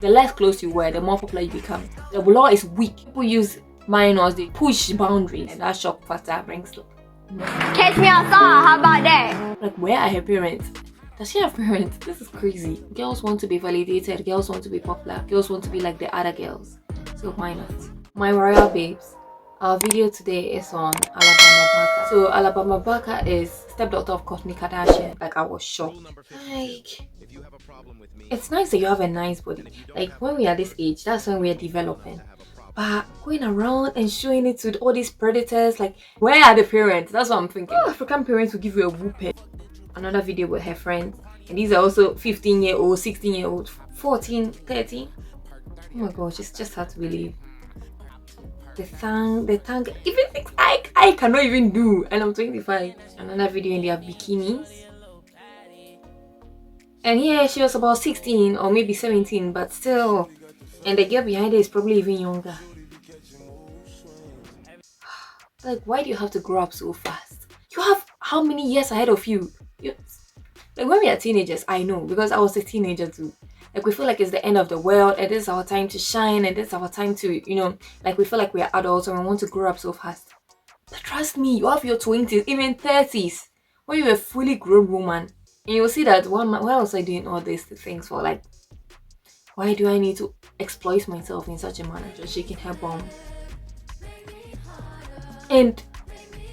The less close you wear, the more popular you become. The law is weak. People use minors, they push boundaries, and that shock factor brings low. Catch me outside, how about that? Like, where are her parents? Does she have parents? This is crazy. Girls want to be validated, girls want to be popular, girls want to be like the other girls. So why not? My royal babes, our video today is on Alabama Baka. So Alabama Baka is stepdaughter of Kourtney Kardashian. Like, I was shocked. Like, it's nice that you have a nice body. Like, when we are this age, that's when we are developing. But going around and showing it to all these predators, like, where are the parents? That's what I'm thinking. African parents will give you a whooping. Another video with her friends, and these are also 15-year-old, 16-year-old, 14, 13. Oh my gosh, it's just hard to believe. The tongue, even things I cannot even do, and I'm 25. Another video in their bikinis. And here she was about 16 or maybe 17, but still. And the girl behind her is probably even younger. Like, why do you have to grow up so fast? You have how many years ahead of you? Like, when we are teenagers, I know, because I was a teenager too. Like, we feel like it's the end of the world, and this is our time to shine, and this is our time to, you know, like, we feel like we are adults and we want to grow up so fast. But trust me, you have your 20s, even 30s, when you're a fully grown woman, and you'll see that, why was I doing all these things for? Like, why do I need to exploit myself in such a manner? Just shaking her bum. And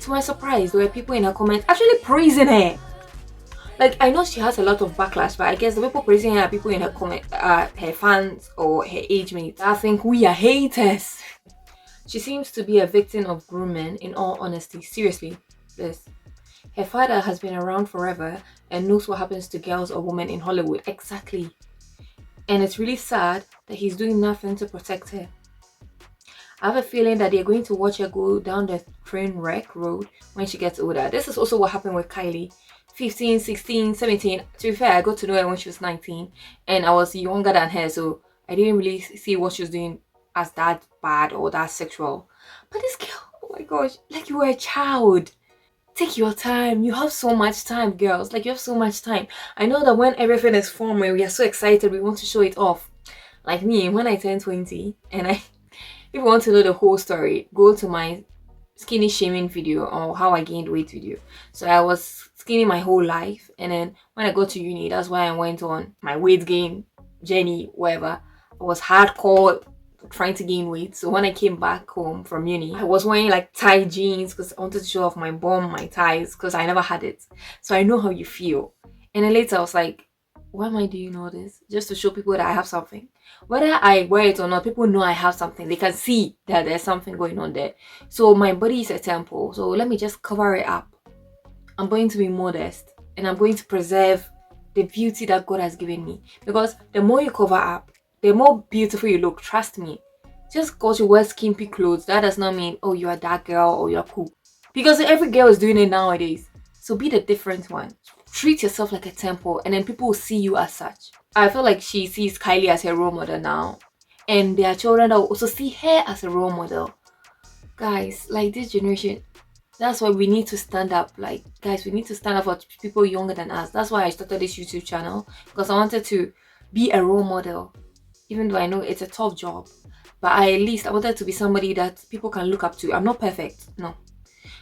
to my surprise, there were people in her comments actually praising her. Like, I know she has a lot of backlash, but I guess the people praising her are people in her comment, her fans or her age mates. I think we are haters. She seems to be a victim of grooming, in all honesty. Seriously, this. Her father has been around forever and knows what happens to girls or women in Hollywood. Exactly. And it's really sad that he's doing nothing to protect her. I have a feeling that they're going to watch her go down the train wreck road when she gets older. This is also what happened with Kylie. 15, 16, 17. To be fair, I got to know her when she was 19 and I was younger than her, so I didn't really see what she was doing as that bad or that sexual. But this girl, oh my gosh, like, you were a child. Take your time. You have so much time, girls. Like, you have so much time. I know that when everything is forming, we are so excited, we want to show it off. Like me, when I turned 20 and if you want to know the whole story, go to my skinny shaming video or how I gained weight video. So I was skinny my whole life, and then when I got to uni, that's why I went on my weight gain journey, whatever. I was hardcore trying to gain weight. So when I came back home from uni, I was wearing like tight jeans because I wanted to show off my bum, my thighs, because I never had it. So I know how you feel. And then later I was like, why am I doing all this? Just to show people that I have something. Whether I wear it or not, people know I have something. They can see that there's something going on there. So my body is a temple, so let me just cover it up. I'm going to be modest, and I'm going to preserve the beauty that God has given me. Because the more you cover up, the more beautiful you look. Trust me. Just because you wear skimpy clothes, that does not mean, oh, you're that girl or you're cool. Because every girl is doing it nowadays. So be the different one. Treat yourself like a temple, and then people will see you as such. I feel like she sees Kylie as her role model now, and there are children that will also see her as a role model. Guys, like, this generation, that's why we need to stand up. Like, guys, we need to stand up for people younger than us. That's why I started this YouTube channel, because I wanted to be a role model, even though I know it's a tough job. But at least I wanted to be somebody that people can look up to. I'm not perfect, no,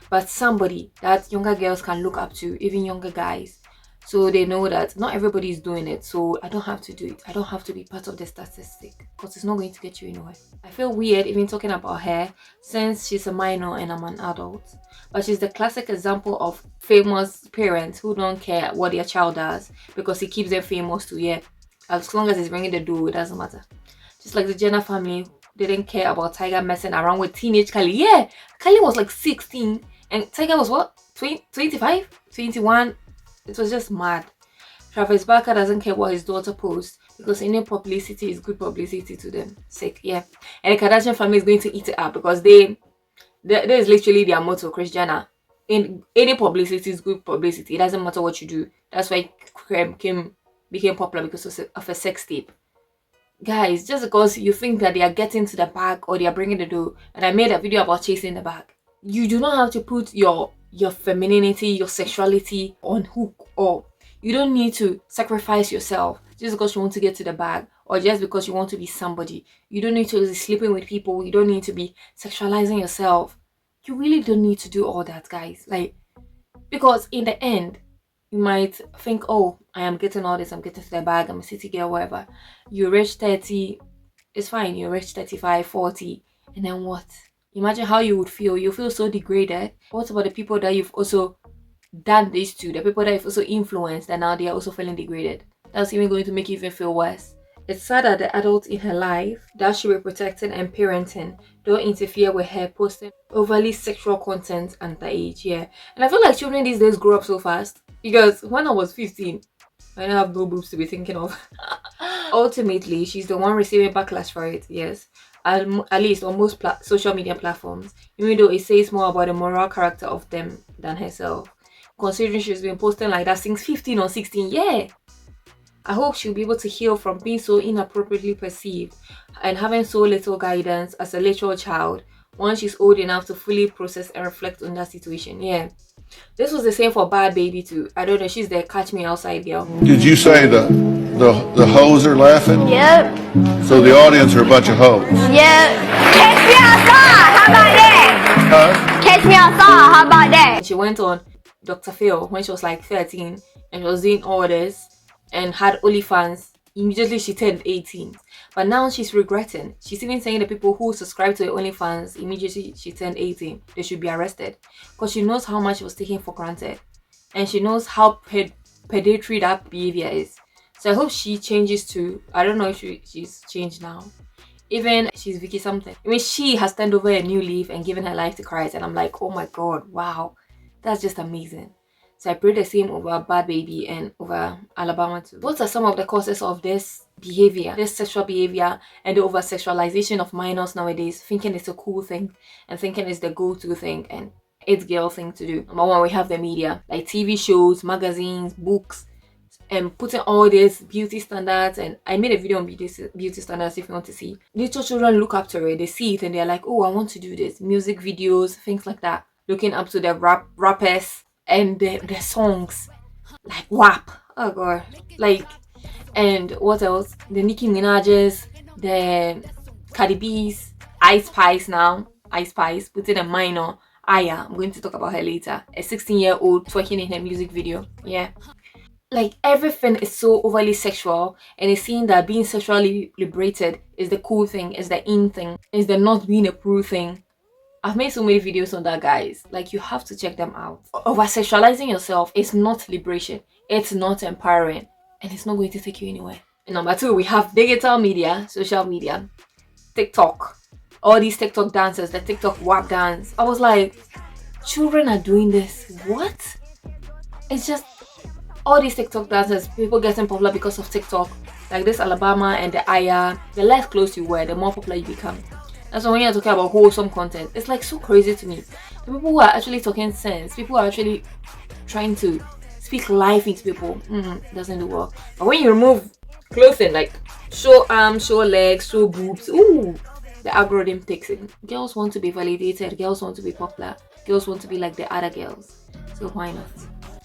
but somebody that younger girls can look up to, even younger guys. So they know that not everybody is doing it, so I don't have to do it. I don't have to be part of the statistic, because it's not going to get you anywhere. I feel weird even talking about her since she's a minor and I'm an adult. But she's the classic example of famous parents who don't care what their child does because it keeps them famous too, yeah. As long as it's bringing the dough, it doesn't matter. Just like the Jenner family didn't care about Tiger messing around with teenage Kylie. Yeah, Kylie was like 16 and Tiger was what? 25? 21? It was just mad. Travis Barker doesn't care what his daughter posts because any publicity is good publicity to them. Sick, yeah. And the Kardashian family is going to eat it up because that is literally their motto, Kris Jenner. In any publicity is good publicity. It doesn't matter what you do. That's why Kim became popular, because of a sex tape. Guys, just because you think that they are getting to the bag or they are bringing the dough, and I made a video about chasing the bag, you do not have to put your femininity, your sexuality on hook, or you don't need to sacrifice yourself just because you want to get to the bag or just because you want to be somebody. You don't need to be sleeping with people. You don't need to be sexualizing yourself. You really don't need to do all that, guys. Like, because in the end, you might think, oh, I am getting all this, I'm getting to the bag, I'm a city girl, whatever. You reach 30, it's fine. You reach 35, 40, and then what? Imagine how you would feel. You feel so degraded. What about the people that you've also done this to? The people that you've also influenced, and now they are also feeling degraded. That's even going to make you even feel worse. It's sad that the adults in her life that she be protecting and parenting don't interfere with her posting overly sexual content underage. Yeah. And I feel like children these days grow up so fast. Because when I was 15, I didn't have no boobs to be thinking of. Ultimately, she's the one receiving backlash for it, yes. At least on most social media platforms, even though it says more about the moral character of them than herself. Considering she's been posting like that since 15 or 16, yeah. I hope she'll be able to heal from being so inappropriately perceived and having so little guidance as a literal child once she's old enough to fully process and reflect on that situation. Yeah. This was the same for Bhad Bhabie too. I don't know, she's the catch me outside girl. Did you say the hoes are laughing? Yep. So the audience are a bunch of hoes? Yep. Catch me outside. How about that? Huh? Catch me outside. How about that? And she went on Dr. Phil when she was like 13 and she was doing all this and had OnlyFans. Immediately she turned 18. But now she's regretting. She's even saying the people who subscribe to her OnlyFans immediately she turned 18, they should be arrested. Because she knows how much was taken for granted. And she knows how predatory that behavior is. So I hope she changes too. I don't know if she's changed now. Even she's Vicky something. I mean, she has turned over a new leaf and given her life to Christ. And I'm like, oh my God, wow. That's just amazing. So I pray the same over Bhad Bhabie and over Alabama too. What are some of the causes of this behavior, this sexual behavior, and the over-sexualization of minors nowadays, thinking it's a cool thing and thinking it's the go-to thing and it's girl thing to do? Number one, we have the media, like TV shows, magazines, books, and putting all these beauty standards. And I made a video on beauty standards if you want to see. Little children look up to it, they see it and they're like, oh, I want to do this. Music videos, things like that. Looking up to the rappers and the songs like WAP, oh god, like, and what else, the Nicky Minaj's, the Cardi B's, Ice Spice now, Ice Spice putting a minor, Aya, I'm going to talk about her later, a 16-year-old twerking in her music video. Yeah, like everything is so overly sexual, and it's seen that being sexually liberated is the cool thing, is the in thing, is the not being a prude thing. I've made so many videos on that, guys. Like, you have to check them out. Over-sexualizing yourself is not liberation. It's not empowering. And it's not going to take you anywhere. And number two, we have digital media, social media, TikTok. All these TikTok dancers, the TikTok WAP dance. I was like, children are doing this? What? It's just all these TikTok dancers, people getting popular because of TikTok. Like this Alabama and the Aya. The less close you were, the more popular you become. And so when you're talking about wholesome content, it's like so crazy to me. The people who are actually talking sense, people who are actually trying to speak life into people, doesn't do well. But when you remove clothing, like show arms, show legs, show boobs, ooh, the algorithm takes it. Girls want to be validated, girls want to be popular, girls want to be like the other girls. So why not?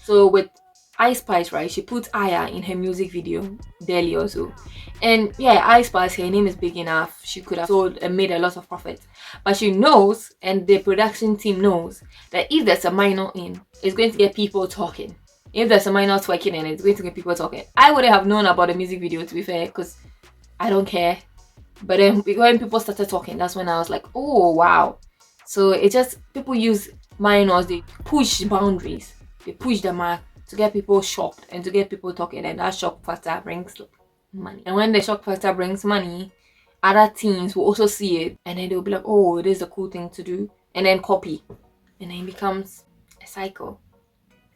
So with Ice Spice, right? She put Aya in her music video, Deli also. And yeah, Ice Spice, her name is big enough. She could have sold and made a lot of profit. But she knows, and the production team knows, that if there's a minor in, it's going to get people talking. If there's a minor twerking in, it's going to get people talking. I wouldn't have known about the music video, to be fair, because I don't care. But then when people started talking, that's when I was like, oh, wow. So it just, people use minors, they push boundaries. They push the mark to get people shocked and to get people talking, and that shock factor brings money. And when the shock factor brings money, other teens will also see it, and then they'll be like, oh, it is a cool thing to do, and then copy, and then it becomes a cycle,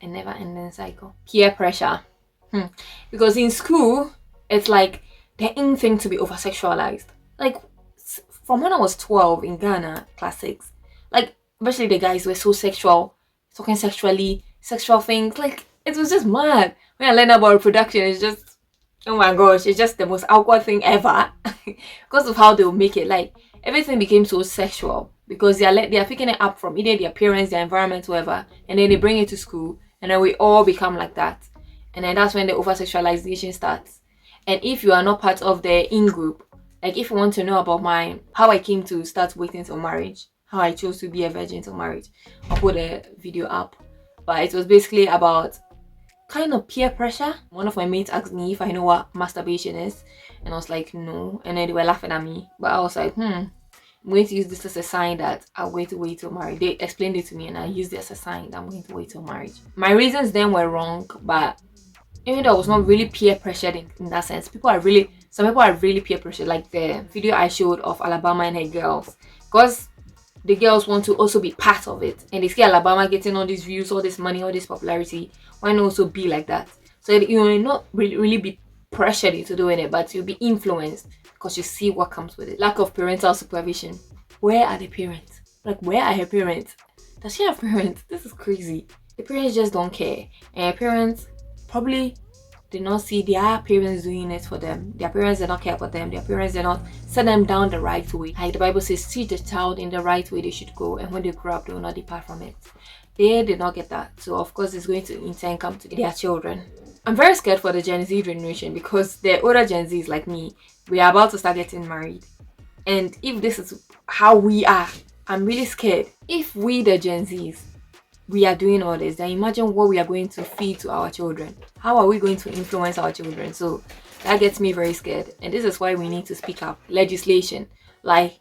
a never-ending cycle. Peer pressure, because in school it's like the in thing to be over-sexualized. Like from when I was 12 in Ghana, class 6, like especially the guys were so sexual, talking sexually, sexual things, like it was just mad. When I learned about reproduction, it's just, oh my gosh, it's just the most awkward thing ever. Because of how they'll make it. Like, everything became so sexual. Because they are picking it up from either their parents, their environment, whatever. And then they bring it to school. And then we all become like that. And then that's when the over-sexualization starts. And if you are not part of the in group, like if you want to know about how I came to start waiting till marriage, how I chose to be a virgin till marriage, I'll put a video up. But it was basically about kind of peer pressure. One of my mates asked me if I know what masturbation is, and I was like, no. And then they were laughing at me, but I was like, I'm going to use this as a sign that I'm going to wait till marriage. They explained it to me and I used it as a sign that I'm going to wait till marriage. My reasons then were wrong, but even though I was not really peer pressured in that sense, some people are really peer pressured, like the video I showed of Alabama and her girls, because the girls want to also be part of it, and they see Alabama getting all these views, all this money, all this popularity. Why not also be like that? So you will not really be pressured into doing it, but you'll be influenced because you see what comes with it. Lack of parental supervision. Where are the parents? Like, where are her parents? Does she have parents? This is crazy. The parents just don't care, and her parents probably did not see their parents doing it for them. Their parents did not care for them. Their parents did not set them down the right way. Like the Bible says, teach the child in the right way they should go, and when they grow up, they will not depart from it. They did not get that. So of course it's going to in turn come to their children. I'm very scared for the Gen Z generation because the older Gen Zs like me, we are about to start getting married. And if this is how we are, I'm really scared. If we, the Gen Zs, we are doing all this, then imagine what we are going to feed to our children. How are we going to influence our children? So that gets me very scared, and this is why we need to speak up. Legislation, like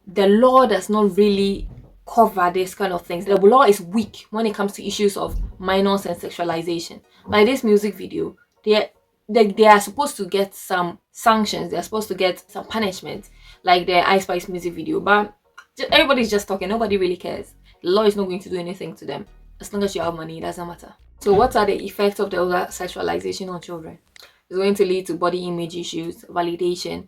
the law does not really cover this kind of things. The law is weak when it comes to issues of minors and sexualization. Like this music video, they are supposed to get some sanctions, they're supposed to get some punishment, like the Ice Spice music video, but everybody's just talking, nobody really cares. The law is not going to do anything to them. As long as you have money, it doesn't matter. So what are the effects of the oversexualization on children? It's going to lead to body image issues, validation.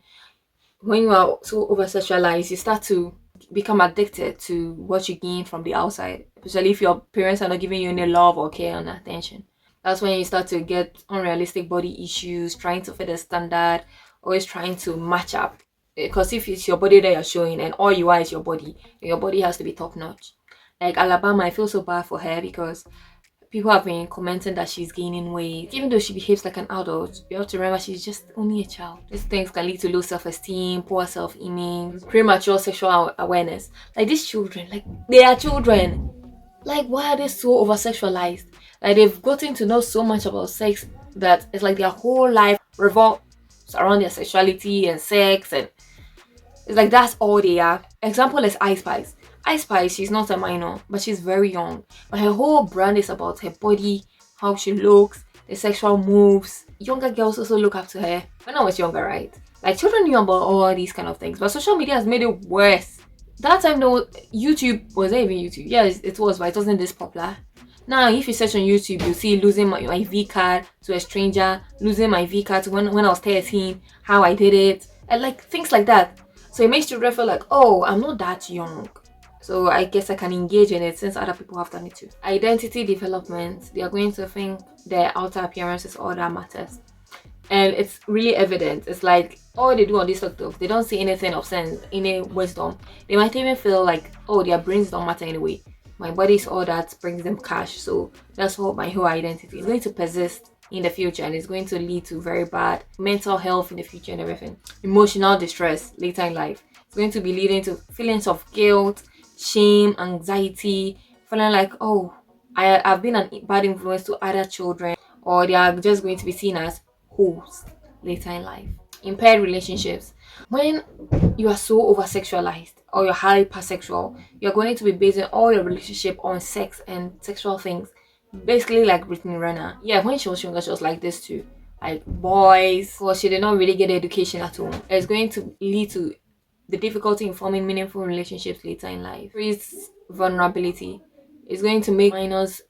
When you are so oversexualized, you start to become addicted to what you gain from the outside, especially if your parents are not giving you any love or care and attention. That's when you start to get unrealistic body issues, trying to fit a standard, always trying to match up. Because if it's your body that you're showing and all you are is your body has to be top notch. Like Alabama, I feel so bad for her because people have been commenting that she's gaining weight. Even though she behaves like an adult, you have to remember she's just only a child. These things can lead to low self-esteem, poor self-image, premature sexual awareness. Like these children, like they are children. Like why are they so over-sexualized? Like they've gotten to know so much about sex that it's like their whole life revolves around their sexuality and sex, and it's like that's all they are. Example is Ice Spice. Ice Spice, she's not a minor, but she's very young. But her whole brand is about her body, how she looks, the sexual moves. Younger girls also look up to her. When I was younger, right? Like children knew about all these kind of things, but social media has made it worse. That time though, YouTube, was there even YouTube? Yeah, it was, but it wasn't this popular. Now, if you search on YouTube, you see losing my V card to a stranger, losing my V card to when I was 13, how I did it, and like things like that. So it makes children feel like, oh, I'm not that young, so I guess I can engage in it since other people have done it too. Identity development, they are going to think their outer appearance is all that matters. And it's really evident. It's like all they do on this TikTok, they don't see anything of sense, any wisdom. They might even feel like, oh, their brains don't matter anyway. My body is all that brings them cash, so that's what my whole identity is going to persist in the future, and it's going to lead to very bad mental health in the future and everything. Emotional distress later in life. It's going to be leading to feelings of guilt, shame, anxiety, feeling like, oh, I've been a bad influence to other children, or they are just going to be seen as hoes later in life. Impaired relationships. When you are so over sexualized or you're hypersexual, you're going to be basing all your relationship on sex and sexual things. Basically like Brittany Renner. Yeah, when she was younger, she was like this too. Like boys, because she did not really get education at home. It's going to lead to the difficulty in forming meaningful relationships later in life. Increased vulnerability is going to make minors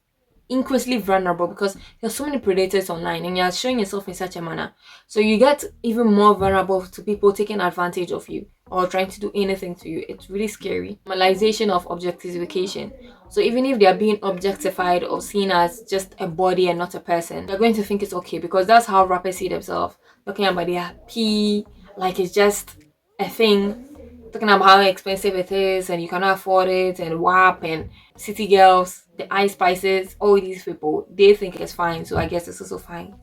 increasingly vulnerable because there's so many predators online and you're showing yourself in such a manner. So you get even more vulnerable to people taking advantage of you or trying to do anything to you. It's really scary. Normalization of objectification. So even if they are being objectified or seen as just a body and not a person, they're going to think it's okay because that's how rappers see themselves. Talking about their pee, like it's just a thing. Talking about how expensive it is and you cannot afford it, and WAP and City Girls, the Ice Spices, all these people, they think it's fine, so I guess it's also fine.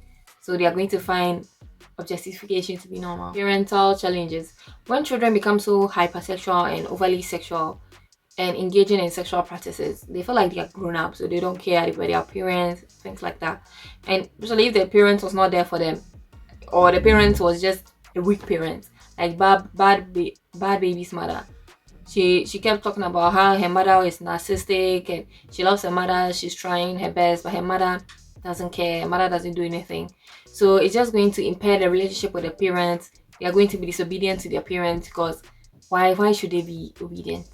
So they are going to find objectification to be normal. Parental challenges. When children become so hypersexual and overly sexual and engaging in sexual practices, they feel like they are grown up, so they don't care about their parents, things like that. And especially if the parent was not there for them, or the parent was just a weak parent, like Bhad Baby's mother. She kept talking about how her mother is narcissistic and she loves her mother, she's trying her best, but her mother doesn't care, her mother doesn't do anything. So it's just going to impair the relationship with the parents. They are going to be disobedient to their parents because why should they be obedient?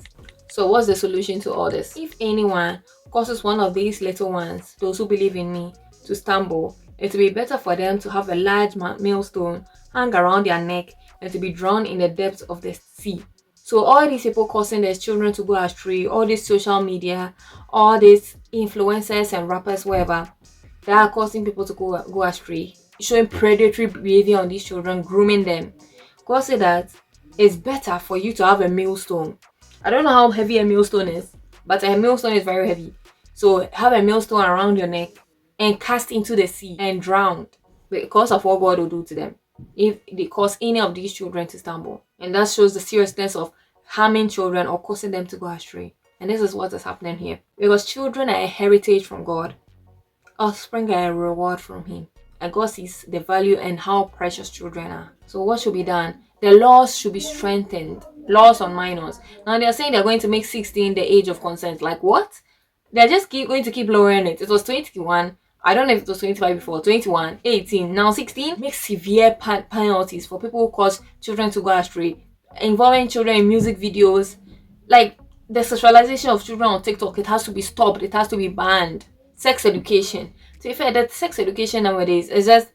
So what's the solution to all this? If anyone causes one of these little ones, those who believe in me, to stumble, it will be better for them to have a large millstone hang around their neck and to be drowned in the depths of the sea. So all these people causing their children to go astray, all this social media, all these influencers and rappers, whatever, they are causing people to go astray, showing predatory behavior on these children, grooming them. God said that it's better for you to have a millstone. I don't know how heavy a millstone is, but a millstone is very heavy. So have a millstone around your neck and cast into the sea and drown because of what God will do to them if they cause any of these children to stumble. And that shows the seriousness of harming children or causing them to go astray. And this is what is happening here. Because children are a heritage from God. Offspring are a reward from Him. And God sees the value and how precious children are. So what should be done? The laws should be strengthened. Laws on minors. Now they are saying they're going to make 16 the age of consent. Like what? They're just going to keep lowering it. It was 21. I don't know if it was 25 before. 21, 18, now 16. Make severe penalties for people who cause children to go astray. Involving children in music videos. Like the sexualization of children on TikTok, it has to be stopped. It has to be banned. Sex education. To be fair, that sex education nowadays is just,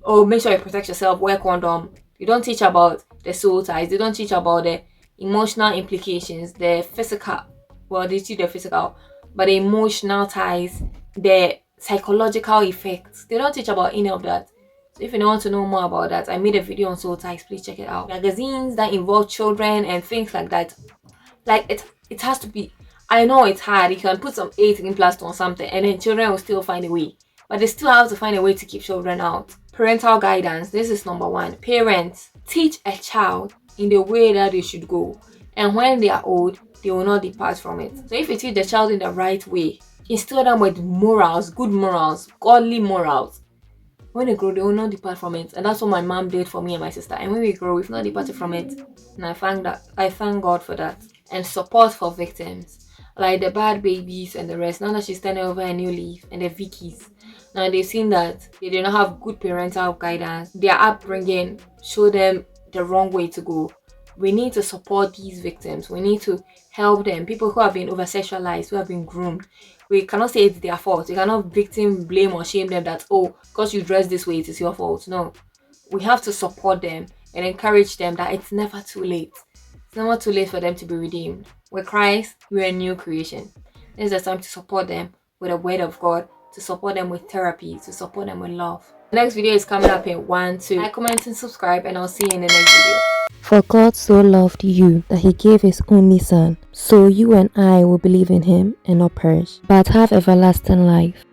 oh, make sure you protect yourself, wear condom. You don't teach about the soul ties. They don't teach about the emotional implications, the physical. Well, they teach the physical, but the emotional ties, the psychological effects. They don't teach about any of that. So if you want to know more about that, I made a video on soul ties. Please check it out. Magazines that involve children and things like that. Like it has to be. I know it's hard. You can put some 18 plus on something, and then children will still find a way. But they still have to find a way to keep children out. Parental guidance. This is number one. Parents, teach a child in the way that they should go. And when they are old, they will not depart from it. So if you teach the child in the right way, instill them with morals, good morals, godly morals. When they grow, they will not depart from it. And that's what my mom did for me and my sister. And when we grow, we've not departed from it. And I thank God for that. And support for victims. Like the Bhad Babies and the rest. Now that she's turning over a new leaf. And the Vickies. Now they've seen that they do not have good parental guidance. Their upbringing show them the wrong way to go. We need to support these victims. We need to help them. People who have been over-sexualized, who have been groomed. We cannot say it's their fault. We cannot victim blame or shame them that, oh, because you dress this way, it is your fault. No. We have to support them and encourage them that it's never too late. It's never too late for them to be redeemed. With Christ, we're a new creation. This is the time to support them with the word of God, to support them with therapy, to support them with love. The next video is coming up in 1, 2. Like, comment, and subscribe, and I'll see you in the next video. For God so loved you that He gave His only Son, so you and I will believe in Him and not perish, but have everlasting life.